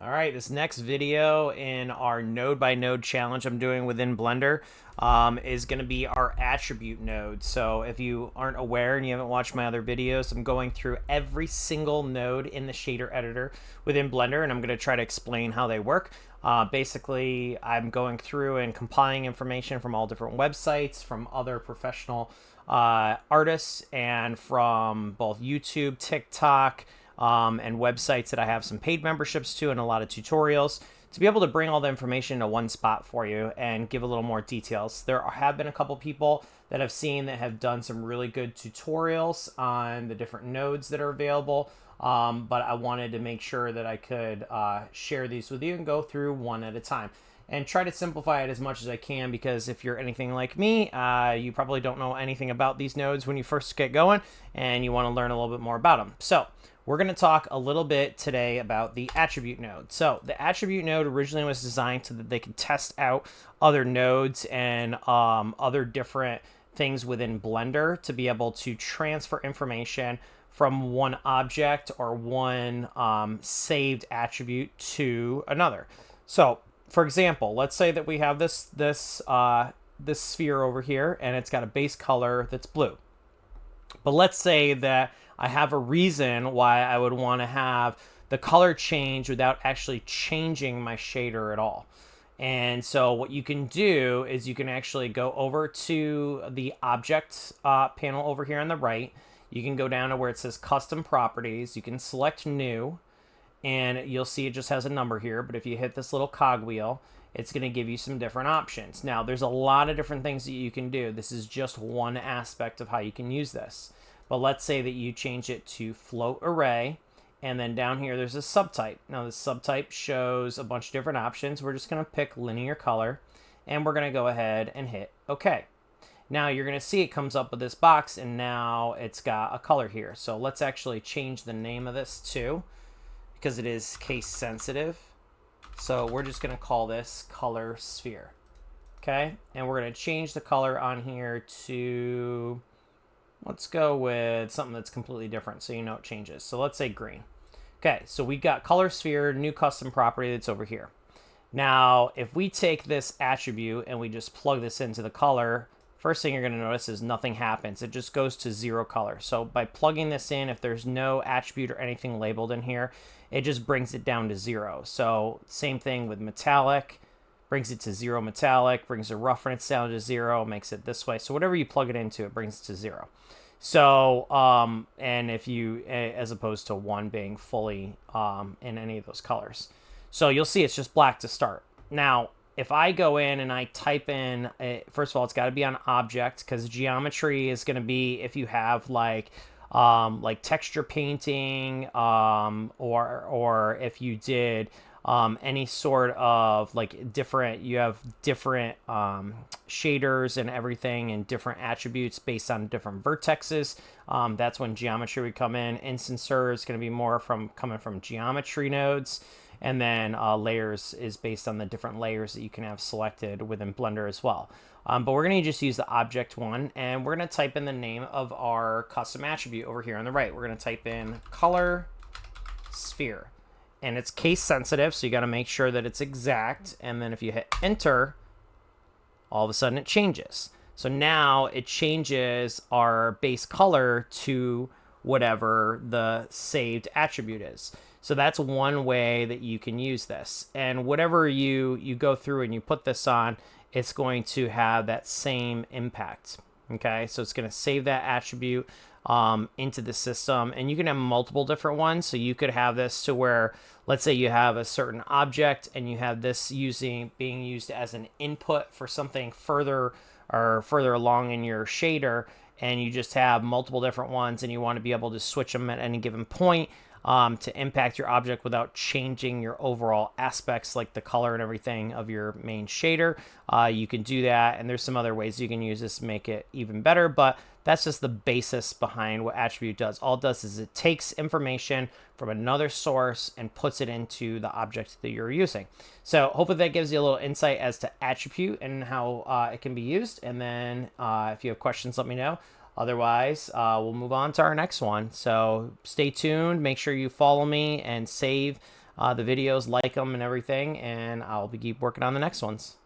All right, this next video in our node by node challenge I'm doing within Blender is going to be our attribute node. So if you aren't aware and you haven't watched my other videos, I'm going through every single node in the shader editor within Blender, and I'm going to try to explain how they work. Basically, I'm going through and compiling information from all different websites, from other professional artists, and from both YouTube, TikTok, and websites that I have some paid memberships to and a lot of tutorials to be able to bring all the information to one spot for you and give a little more details. There have been a couple people that I've seen that have done some really good tutorials on the different nodes that are available, but I wanted to make sure that I could share these with you and go through one at a time and try to simplify it as much as I can, because if you're anything like me, you probably don't know anything about these nodes when you first get going and you want to learn a little bit more about them. So we're going to talk a little bit today about the attribute node. So the attribute node originally was designed so that they could test out other nodes and other different things within Blender to be able to transfer information from one object or one saved attribute to another. So for example, let's say that we have this sphere over here and it's got a base color that's blue. But let's say that I have a reason why I would want to have the color change without actually changing my shader at all. And so what you can do is you can actually go over to the object panel over here on the right. You can go down to where it says custom properties. You can select new, and you'll see it just has a number here. But if you hit this little cogwheel, it's going to give you some different options. Now, there's a lot of different things that you can do. This is just one aspect of how you can use this. But let's say that you change it to float array, and then down here there's a subtype. Now, this subtype shows a bunch of different options. We're just going to pick linear color, and we're going to go ahead and hit OK. Now, you're going to see it comes up with this box, and now it's got a color here. So let's actually change the name of this too, because it is case sensitive. So we're just going to call this color sphere. Okay, and we're going to change the color on here to, let's go with something that's completely different so you know it changes. So let's say green. Okay, so we got color sphere, new custom property that's over here. Now, if we take this attribute and we just plug this into the color, first thing you're going to notice is nothing happens. It just goes to 0 color. So by plugging this in, if there's no attribute or anything labeled in here, it just brings it down to 0. So same thing with metallic, brings it to 0 metallic, brings the roughness down to 0, makes it this way. So whatever you plug it into, it brings it to 0. So, and if you, as opposed to 1 being fully in any of those colors. So you'll see it's just black to start. Now, if I go in and I type in, first of all, it's got to be on object, because geometry is going to be if you have like texture painting, or if you did any sort of like different, you have different shaders and everything and different attributes based on different vertexes. That's when geometry would come in. Instancer is going to be more coming from geometry nodes. And then layers is based on the different layers that you can have selected within Blender as well. But we're going to just use the object one, and we're going to type in the name of our custom attribute over here on the right. We're going to type in color sphere. And it's case sensitive, so you got to make sure that it's exact. And then if you hit enter, all of a sudden it changes. So now it changes our base color to whatever the saved attribute is. So that's one way that you can use this. And whatever you go through and you put this on, it's going to have that same impact. Okay, so it's going to save that attribute into the system, and you can have multiple different ones. So you could have this to where, let's say you have a certain object and you have this being used as an input for something further along in your shader, and you just have multiple different ones and you want to be able to switch them at any given point to impact your object without changing your overall aspects like the color and everything of your main shader. You can do that, and there's some other ways you can use this to make it even better, but that's just the basis behind what attribute does. All it does is it takes information from another source and puts it into the object that you're using. So hopefully that gives you a little insight as to attribute and how it can be used. And then if you have questions, let me know. Otherwise, we'll move on to our next one. So stay tuned. Make sure you follow me and save the videos, like them and everything, and I'll keep working on the next ones.